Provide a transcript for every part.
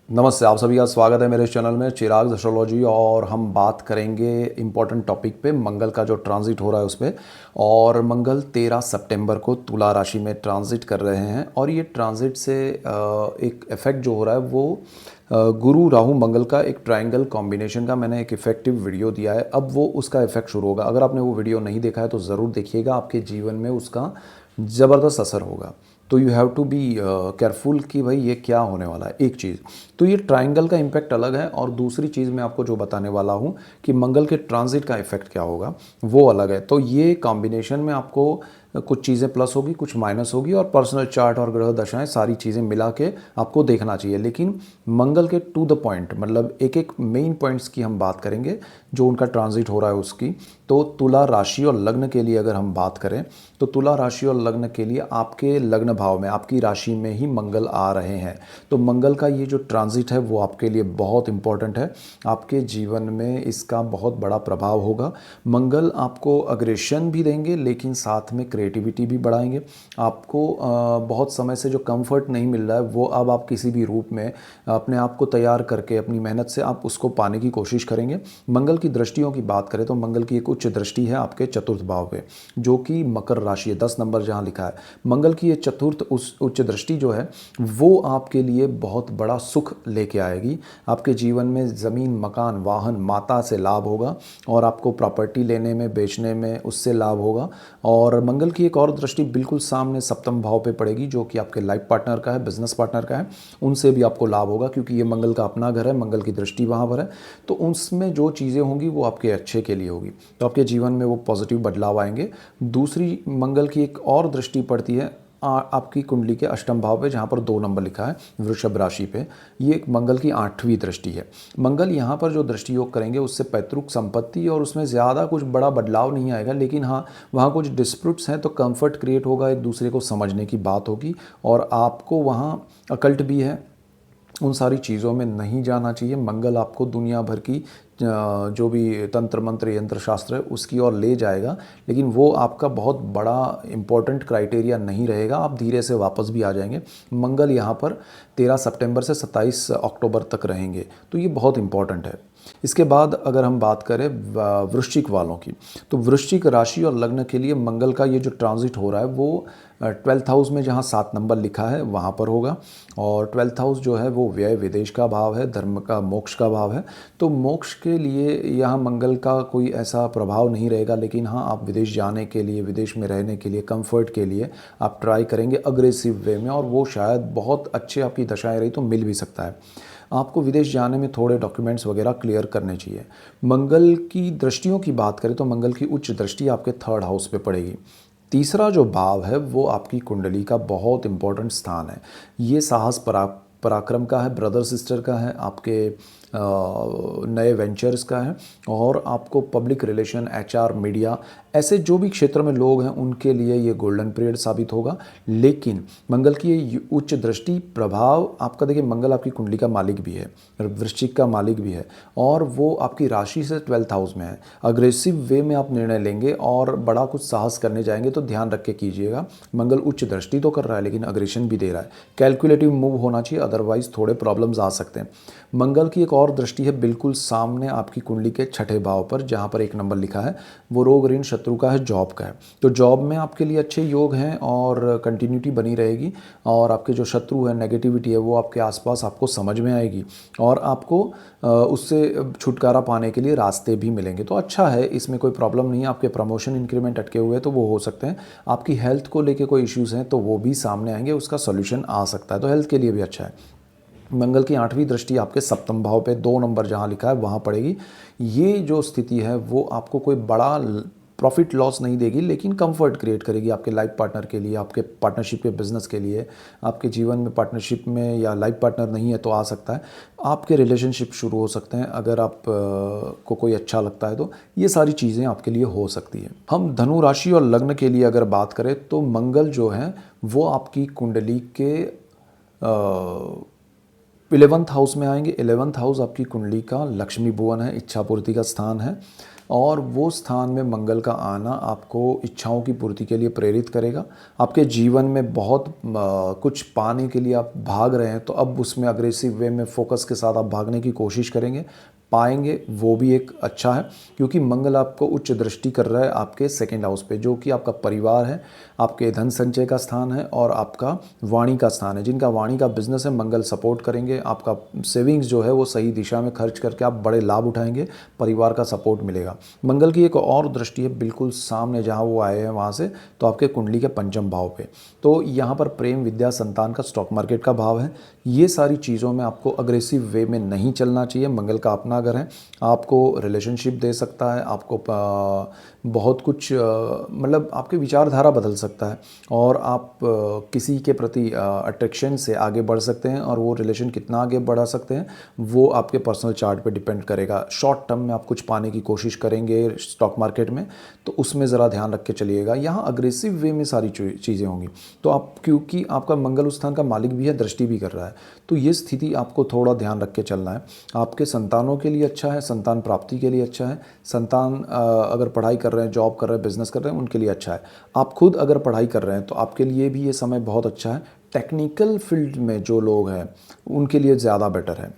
नमस्ते, आप सभी का स्वागत है मेरे इस चैनल में चिराग एस्ट्रोलॉजी। और हम बात करेंगे इम्पोर्टेंट टॉपिक पे, मंगल का जो ट्रांजिट हो रहा है उस पे। और मंगल 13 सितंबर को तुला राशि में ट्रांजिट कर रहे हैं और ये ट्रांजिट से एक इफ़ेक्ट जो हो रहा है वो गुरु राहु मंगल का एक ट्रायंगल कॉम्बिनेशन का मैंने एक इफेक्टिव वीडियो दिया है। अब वो उसका इफेक्ट शुरू होगा। अगर आपने वो वीडियो नहीं देखा है तो ज़रूर देखिएगा, आपके जीवन में उसका ज़बरदस्त असर होगा। तो you have to be careful कि भाई ये क्या होने वाला है। एक चीज़ तो ये ट्रायंगल का इम्पैक्ट अलग है, और दूसरी चीज़ मैं आपको जो बताने वाला हूँ कि मंगल के ट्रांजिट का इफेक्ट क्या होगा वो अलग है। तो ये कॉम्बिनेशन में आपको कुछ चीज़ें प्लस होगी, कुछ माइनस होगी, और पर्सनल चार्ट और ग्रह दशाएं सारी चीज़ें मिला के आपको देखना चाहिए। लेकिन मंगल के टू द पॉइंट, मतलब एक एक मेन पॉइंट्स की हम बात करेंगे जो उनका ट्रांजिट हो रहा है उसकी। तो तुला राशि और लग्न के लिए अगर हम बात करें तो तुला राशि और लग्न के लिए आपके लग्न भाव में, आपकी राशि में ही मंगल आ रहे हैं। तो मंगल का ये जो ट्रांजिट है वो आपके लिए बहुत इंपॉर्टेंट है। आपके जीवन में इसका बहुत बड़ा प्रभाव होगा। मंगल आपको अग्रेशन भी देंगे, लेकिन साथ में क्रिएटिविटी भी बढ़ाएंगे। आपको बहुत समय से जो कंफर्ट नहीं मिल रहा है वो अब आप किसी भी रूप में अपने आप को तैयार करके अपनी मेहनत से आप उसको पाने की कोशिश करेंगे। मंगल की दृष्टियों की बात करें तो मंगल की एक उच्च दृष्टि है आपके चतुर्थ भाव पे, जो कि मकर राशि है। 10 नंबर जहाँ लिखा है, मंगल की ये चतुर्थ उस उच्च दृष्टि जो है वो आपके लिए बहुत बड़ा सुख लेके आएगी। आपके जीवन में ज़मीन, मकान, वाहन, माता से लाभ होगा, और आपको प्रॉपर्टी लेने में, बेचने में उससे लाभ होगा। और मंगल की एक और दृष्टि बिल्कुल सामने सप्तम भाव पे पड़ेगी, जो कि आपके लाइफ पार्टनर का है, बिजनेस पार्टनर का है। उनसे भी आपको लाभ होगा, क्योंकि ये मंगल का अपना घर है, मंगल की दृष्टि वहाँ पर है। तो उसमें जो चीज़ें होंगी वो आपके अच्छे के लिए होगी, तो आपके जीवन में वो पॉजिटिव बदलाव आएंगे। दूसरी मंगल की एक और दृष्टि पड़ती है आपकी कुंडली के अष्टम भाव पे, जहाँ पर 2 नंबर लिखा है वृषभ राशि पे। ये एक मंगल की 8वीं दृष्टि है। मंगल यहाँ पर जो दृष्टि योग करेंगे उससे पैतृक संपत्ति, और उसमें ज़्यादा कुछ बड़ा बदलाव नहीं आएगा, लेकिन हाँ वहाँ कुछ डिस्प्यूट्स हैं तो कंफर्ट क्रिएट होगा, एक दूसरे को समझने की बात होगी। और आपको वहाँ अकल्ट भी है, उन सारी चीज़ों में नहीं जाना चाहिए। मंगल आपको दुनिया भर की जो भी तंत्र मंत्र यंत्र शास्त्र है उसकी ओर ले जाएगा, लेकिन वो आपका बहुत बड़ा इम्पोर्टेंट क्राइटेरिया नहीं रहेगा। आप धीरे से वापस भी आ जाएंगे। मंगल यहाँ पर 13 सितंबर से 27 अक्टूबर तक रहेंगे, तो ये बहुत इंपॉर्टेंट है। इसके बाद अगर हम बात करें वृश्चिक वालों की, तो वृश्चिक राशि और लग्न के लिए मंगल का ये जो ट्रांजिट हो रहा है वो 12th हाउस में, जहाँ 7 नंबर लिखा है वहाँ पर होगा। और 12th हाउस जो है वो व्यय विदेश का भाव है, धर्म का, मोक्ष का भाव है। तो मोक्ष के लिए यहाँ मंगल का कोई ऐसा प्रभाव नहीं रहेगा, लेकिन हाँ आप विदेश जाने के लिए, विदेश में रहने के लिए, कंफर्ट के लिए आप ट्राई करेंगे अग्रेसिव वे में, और वो शायद बहुत अच्छे आपकी दशाएं रही तो मिल भी सकता है। आपको विदेश जाने में थोड़े डॉक्यूमेंट्स वगैरह क्लियर करने चाहिए। मंगल की दृष्टियों की बात करें तो मंगल की उच्च दृष्टि आपके 3rd हाउस पे पड़ेगी। तीसरा जो भाव है वो आपकी कुंडली का बहुत इंपॉर्टेंट स्थान है। ये साहस पराक्रम का है, ब्रदर सिस्टर का है, आपके नए वेंचर्स का है, और आपको पब्लिक रिलेशन, एचआर, मीडिया, ऐसे जो भी क्षेत्र में लोग हैं उनके लिए ये गोल्डन पीरियड साबित होगा। लेकिन मंगल की ये उच्च दृष्टि प्रभाव आपका, देखिए मंगल आपकी कुंडली का मालिक भी है, वृश्चिक का मालिक भी है, और वो आपकी राशि से 12th हाउस में है। अग्रेसिव वे में आप निर्णय लेंगे और बड़ा कुछ साहस करने जाएंगे तो ध्यान रख के कीजिएगा। मंगल उच्च दृष्टि तो कर रहा है लेकिन अग्रेशन भी दे रहा है। कैलकुलेटिव मूव होना चाहिए, अदरवाइज थोड़े प्रॉब्लम्स आ सकते हैं। मंगल की एक और दृष्टि है बिल्कुल सामने आपकी कुंडली के 6ठे भाव पर, जहाँ पर 1 नंबर लिखा है, वो रोग, ऋण, शत्रु का है, जॉब का है। तो जॉब में आपके लिए अच्छे योग हैं और कंटिन्यूटी बनी रहेगी, और आपके जो शत्रु है, नेगेटिविटी है, वो आपके आसपास आपको समझ में आएगी, और आपको उससे छुटकारा पाने के लिए रास्ते भी मिलेंगे। तो अच्छा है, इसमें कोई प्रॉब्लम नहीं है। आपके प्रमोशन, इंक्रीमेंट अटके हुए तो वो हो सकते हैं। आपकी हेल्थ को लेके कोई इश्यूज़ हैं तो वो भी सामने आएंगे, उसका सॉल्यूशन आ सकता है, तो हेल्थ के लिए भी अच्छा है। मंगल की 8वीं दृष्टि आपके सप्तम भाव पे 2 नंबर जहाँ लिखा है वहाँ पड़ेगी। ये जो स्थिति है वो आपको कोई बड़ा प्रॉफिट लॉस नहीं देगी, लेकिन कंफर्ट क्रिएट करेगी आपके लाइफ पार्टनर के लिए, आपके पार्टनरशिप के बिजनेस के लिए। आपके जीवन में पार्टनरशिप में या लाइफ पार्टनर नहीं है तो आ सकता है, आपके रिलेशनशिप शुरू हो सकते हैं अगर आप को कोई अच्छा लगता है तो। ये सारी चीज़ें आपके लिए हो सकती है। हम धनु राशि और लग्न के लिए अगर बात करें तो मंगल जो है वो आपकी कुंडली के 11th हाउस में आएंगे। 11th हाउस आपकी कुंडली का लक्ष्मी भुवन है, इच्छा पूर्ति का स्थान है। और वो स्थान में मंगल का आना आपको इच्छाओं की पूर्ति के लिए प्रेरित करेगा। आपके जीवन में बहुत कुछ पाने के लिए आप भाग रहे हैं, तो अब उसमें अग्रेसिव वे में फोकस के साथ आप भागने की कोशिश करेंगे, पाएंगे, वो भी एक अच्छा है, क्योंकि मंगल आपको उच्च दृष्टि कर रहा है आपके सेकंड हाउस पे, जो कि आपका परिवार है, आपके धन संचय का स्थान है और आपका वाणी का स्थान है। जिनका वाणी का बिजनेस है, मंगल सपोर्ट करेंगे, आपका सेविंग्स जो है वो सही दिशा में खर्च करके आप बड़े लाभ उठाएंगे, परिवार का सपोर्ट मिलेगा। मंगल की एक और दृष्टि है बिल्कुल सामने जहाँ वो आए हैं वहाँ से, तो आपके कुंडली के पंचम भाव पे, तो यहाँ पर प्रेम, विद्या, संतान का, स्टॉक मार्केट का भाव है। ये सारी चीज़ों में आपको अग्रेसिव वे में नहीं चलना चाहिए। मंगल का अपना घर है, आपको रिलेशनशिप दे सकता है, आपको बहुत कुछ मतलब आपकी विचारधारा बदल सकता है और आप किसी के प्रति अट्रैक्शन से आगे बढ़ सकते हैं, और वो रिलेशन कितना आगे बढ़ा सकते हैं वो आपके पर्सनल चार्ट पे डिपेंड करेगा। शॉर्ट टर्म में आप कुछ पाने की कोशिश करेंगे स्टॉक मार्केट में, तो उसमें ज़रा ध्यान रख के चलिएगा। यहाँ अग्रेसिव वे में सारी चीज़ें होंगी, तो आप, क्योंकि आपका मंगल उस स्थान का मालिक भी है, दृष्टि भी कर रहा है, तो ये स्थिति आपको थोड़ा ध्यान रख के चलना है। आपके संतानों के लिए अच्छा है, संतान प्राप्ति के लिए अच्छा है, संतान अगर पढ़ाई कर रहे हैं, जॉब कर रहे हैं, बिजनेस कर रहे हैं, उनके लिए अच्छा है। आप खुद अगर पढ़ाई कर रहे हैं तो आपके लिए भी ये समय बहुत अच्छा है। टेक्निकल फील्ड में जो लोग हैं उनके लिए ज़्यादा बेटर है।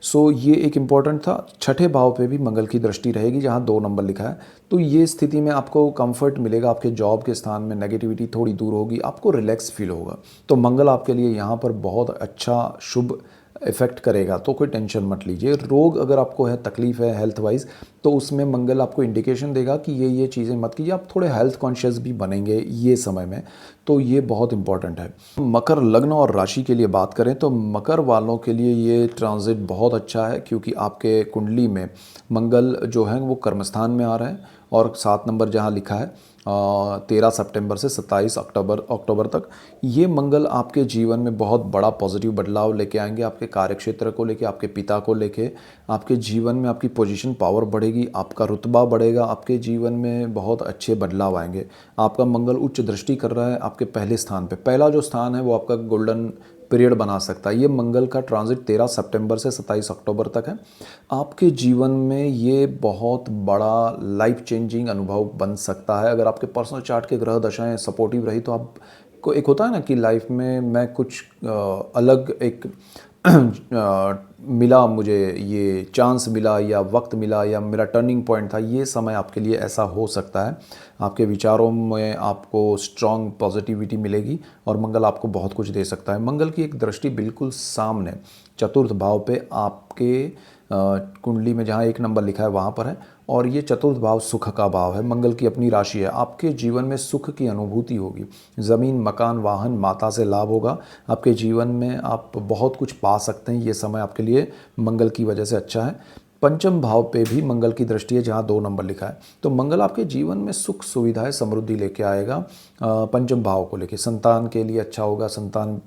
सो ये एक इम्पॉर्टेंट था। छठे भाव पे भी मंगल की दृष्टि रहेगी जहाँ 2 नंबर लिखा है, तो ये स्थिति में आपको कंफर्ट मिलेगा, आपके जॉब के स्थान में नेगेटिविटी थोड़ी दूर होगी, आपको रिलैक्स फील होगा। तो मंगल आपके लिए यहाँ पर बहुत अच्छा शुभ इफ़ेक्ट करेगा, तो कोई टेंशन मत लीजिए। रोग अगर आपको है, तकलीफ़ है हेल्थ वाइज, तो उसमें मंगल आपको इंडिकेशन देगा कि ये चीज़ें मत कीजिए। आप थोड़े हेल्थ कॉन्शियस भी बनेंगे ये समय में, तो ये बहुत इंपॉर्टेंट है। मकर लग्न और राशि के लिए बात करें तो मकर वालों के लिए ये ट्रांजिट बहुत अच्छा है, क्योंकि आपके कुंडली में मंगल जो है वो कर्मस्थान में आ रहा है, और 7 नंबर जहाँ लिखा है 13 सितंबर से 27 अक्टूबर तक, ये मंगल आपके जीवन में बहुत बड़ा पॉजिटिव बदलाव लेके आएंगे। आपके कार्यक्षेत्र को लेके, आपके पिता को लेके, आपके जीवन में आपकी पोजीशन पावर बढ़ेगी, आपका रुतबा बढ़ेगा, आपके जीवन में बहुत अच्छे बदलाव आएंगे। आपका मंगल उच्च दृष्टि कर रहा है आपके पहले स्थान पे। पहला जो स्थान है वो आपका गोल्डन पीरियड बना सकता है। ये मंगल का ट्रांजिट 13 सितंबर से 27 अक्टूबर तक है। आपके जीवन में ये बहुत बड़ा लाइफ चेंजिंग अनुभव बन सकता है। अगर आपके पर्सनल चार्ट के ग्रह दशाएं सपोर्टिव रही तो आप को, एक होता है ना कि लाइफ में मैं कुछ अलग एक मिला, मुझे ये चांस मिला या वक्त मिला या मेरा टर्निंग पॉइंट था, ये समय आपके लिए ऐसा हो सकता है। आपके विचारों में आपको स्ट्रॉन्ग पॉजिटिविटी मिलेगी और मंगल आपको बहुत कुछ दे सकता है। मंगल की एक दृष्टि बिल्कुल सामने चतुर्थ भाव पे आपके कुंडली में जहाँ 1 नंबर लिखा है वहाँ पर है, और ये चतुर्थ भाव सुख का भाव है, मंगल की अपनी राशि है। आपके जीवन में सुख की अनुभूति होगी, ज़मीन, मकान, वाहन, माता से लाभ होगा। आपके जीवन में आप बहुत कुछ पा सकते हैं। ये समय आपके लिए मंगल की वजह से अच्छा है। पंचम भाव पे भी मंगल की दृष्टि है जहाँ 2 नंबर लिखा है, तो मंगल आपके जीवन में सुख, सुविधाएं, समृद्धि लेके आएगा। पंचम भाव को लेके संतान के लिए अच्छा होगा। संतान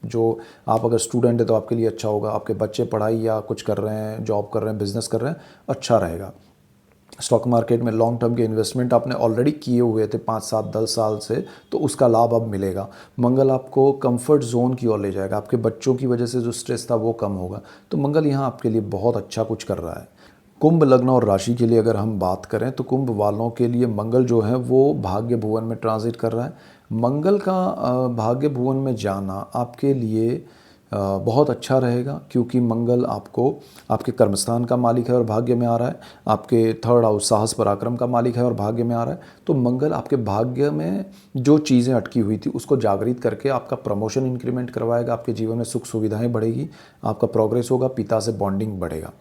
जो, आप अगर स्टूडेंट है तो आपके लिए अच्छा होगा। आपके बच्चे पढ़ाई या कुछ कर रहे हैं, जॉब कर रहे हैं, बिजनेस कर रहे हैं, अच्छा रहेगा। स्टॉक मार्केट में लॉन्ग टर्म के इन्वेस्टमेंट आपने ऑलरेडी किए हुए थे 5 7 10 साल से, तो उसका लाभ अब मिलेगा। मंगल आपको कंफर्ट जोन की ओर ले जाएगा। आपके बच्चों की वजह से जो स्ट्रेस था वो कम होगा, तो मंगल यहाँ आपके लिए बहुत अच्छा कुछ कर रहा है। कुंभ लग्न और राशि के लिए अगर हम बात करें तो कुंभ वालों के लिए मंगल जो है वो भाग्य भुवन में ट्रांजिट कर रहा है। मंगल का भाग्य भुवन में जाना आपके लिए बहुत अच्छा रहेगा, क्योंकि मंगल आपको आपके कर्मस्थान का मालिक है और भाग्य में आ रहा है। आपके थर्ड हाउस साहस पराक्रम का मालिक है और भाग्य में आ रहा है। तो मंगल आपके भाग्य में जो चीज़ें अटकी हुई थी उसको जागृत करके आपका प्रमोशन, इंक्रीमेंट करवाएगा। आपके जीवन में सुख सुविधाएं बढ़ेगी, आपका प्रोग्रेस होगा, पिता से बॉन्डिंग बढ़ेगा।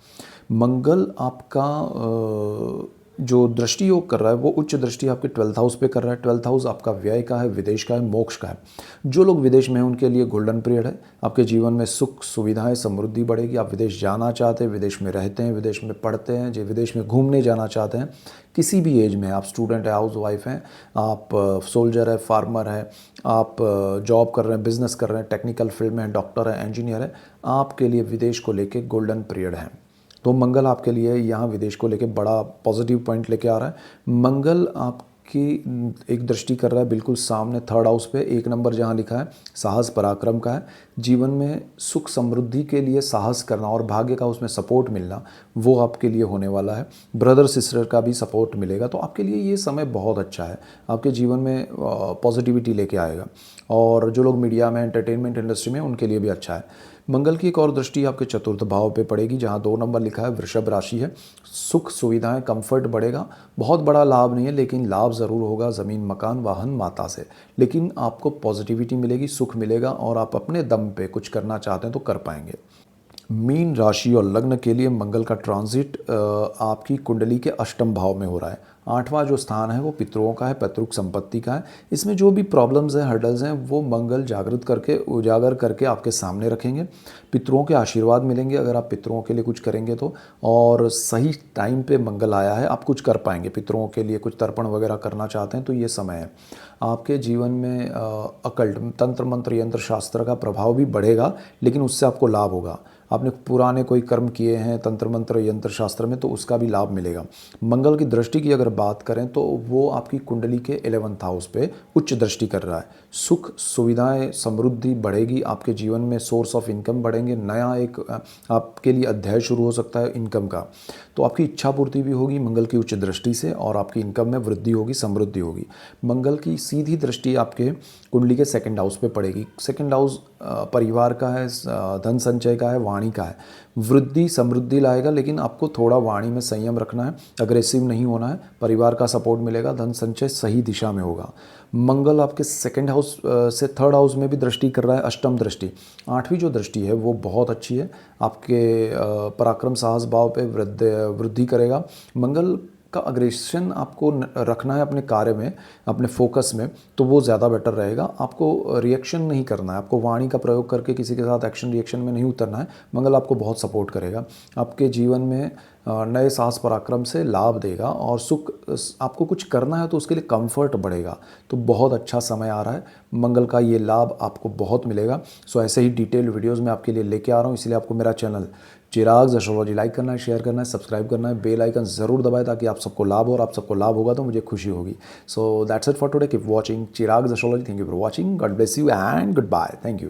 मंगल आपका जो दृष्टि योग कर रहा है वो उच्च दृष्टि आपके 12th हाउस पे कर रहा है। 12th हाउस आपका व्यय का है, विदेश का है, मोक्ष का है। जो लोग विदेश में हैं उनके लिए गोल्डन पीरियड है। आपके जीवन में सुख, सुविधाएं, समृद्धि बढ़ेगी। आप विदेश जाना चाहते हैं, विदेश में रहते हैं, विदेश में पढ़ते हैं, जो विदेश में घूमने जाना चाहते हैं, किसी भी एज में, आप स्टूडेंट है, हाउस वाइफ हैं, आप सोल्जर है, फार्मर है, आप जॉब कर रहे हैं, बिजनेस कर रहे हैं, टेक्निकल फील्ड में हैं, डॉक्टर है, इंजीनियर है, आपके लिए विदेश को लेके गोल्डन पीरियड है। तो मंगल आपके लिए यहाँ विदेश को लेके बड़ा पॉजिटिव पॉइंट लेके आ रहा है। मंगल आप की एक दृष्टि कर रहा है बिल्कुल सामने थर्ड हाउस पे, 1 नंबर जहाँ लिखा है साहस पराक्रम का है। जीवन में सुख समृद्धि के लिए साहस करना और भाग्य का उसमें सपोर्ट मिलना, वो आपके लिए होने वाला है। ब्रदर सिस्टर का भी सपोर्ट मिलेगा, तो आपके लिए ये समय बहुत अच्छा है, आपके जीवन में पॉजिटिविटी लेके आएगा। और जो लोग मीडिया में, एंटरटेनमेंट इंडस्ट्री में, उनके लिए भी अच्छा है। मंगल की एक और दृष्टि आपके चतुर्थ भाव पे पड़ेगी, जहाँ 2 नंबर लिखा है वृषभ राशि है। सुख सुविधाएं, कंफर्ट बढ़ेगा। बहुत बड़ा लाभ नहीं है, लेकिन लाभ ज़रूर होगा ज़मीन, मकान, वाहन, माता से। लेकिन आपको पॉजिटिविटी मिलेगी, सुख मिलेगा, और आप अपने दम पे कुछ करना चाहते हैं तो कर पाएंगे। मीन राशि और लग्न के लिए मंगल का ट्रांजिट आपकी कुंडली के अष्टम भाव में हो रहा है। 8वां जो स्थान है वो पितरों का है, पैतृक संपत्ति का है। इसमें जो भी प्रॉब्लम्स हैं, हर्डल्स हैं, वो मंगल जागृत करके, उजागर करके आपके सामने रखेंगे। पितरों के आशीर्वाद मिलेंगे अगर आप पितरों के लिए कुछ करेंगे तो। और सही टाइम पे मंगल आया है, आप कुछ कर पाएंगे। पितरों के लिए कुछ तर्पण वगैरह करना चाहते हैं तो ये समय है। आपके जीवन में अकल्ट, तंत्र मंत्र यंत्र शास्त्र का प्रभाव भी बढ़ेगा, लेकिन उससे आपको लाभ होगा। आपने पुराने कोई कर्म किए हैं तंत्र मंत्र यंत्र शास्त्र में, तो उसका भी लाभ मिलेगा। मंगल की दृष्टि की अगर बात करें तो वो आपकी कुंडली के 11th हाउस पे उच्च दृष्टि कर रहा है। सुख सुविधाएं, समृद्धि बढ़ेगी, आपके जीवन में सोर्स ऑफ इनकम बढ़ेंगे। नया एक आपके लिए अध्याय शुरू हो सकता है इनकम का। तो आपकी इच्छा पूर्ति भी होगी मंगल की उच्च दृष्टि से, और आपकी इनकम में वृद्धि होगी, समृद्धि होगी। मंगल की सीधी दृष्टि आपके कुंडली के 2nd हाउस पे पड़ेगी। 2nd हाउस परिवार का है, धन संचय का है, वाणी का है। वृद्धि समृद्धि लाएगा, लेकिन आपको थोड़ा वाणी में संयम रखना है, अग्रेसिव नहीं होना है। परिवार का सपोर्ट मिलेगा, धन संचय सही दिशा में होगा। मंगल आपके 2nd हाउस से 3rd हाउस में भी दृष्टि कर रहा है, अष्टम दृष्टि। 8वीं जो दृष्टि है वो बहुत अच्छी है, आपके पराक्रम साहस भाव पे वृद्धि करेगा। मंगल का अग्रेशन आपको रखना है अपने कार्य में, अपने फोकस में, तो वो ज़्यादा बेटर रहेगा। आपको रिएक्शन नहीं करना है, आपको वाणी का प्रयोग करके किसी के साथ एक्शन रिएक्शन में नहीं उतरना है। मंगल आपको बहुत सपोर्ट करेगा, आपके जीवन में नए साहस पराक्रम से लाभ देगा, और सुख, आपको कुछ करना है तो उसके लिए कंफर्ट बढ़ेगा। तो बहुत अच्छा समय आ रहा है, मंगल का ये लाभ आपको बहुत मिलेगा। सो ऐसे ही डिटेल वीडियोस मैं आपके लिए लेके आ रहा हूँ, इसलिए आपको मेरा चैनल चिराग एस्ट्रोलॉजी लाइक करना है, शेयर करना है, सब्सक्राइब करना है, बेल आइकन ज़रूर दबाएं ताकि आप सबको लाभ हो, और आप सबको लाभ होगा तो मुझे खुशी होगी। So that's it for today, keep watching Chirag astrology. Thank you for watching, God bless you and goodbye, thank you.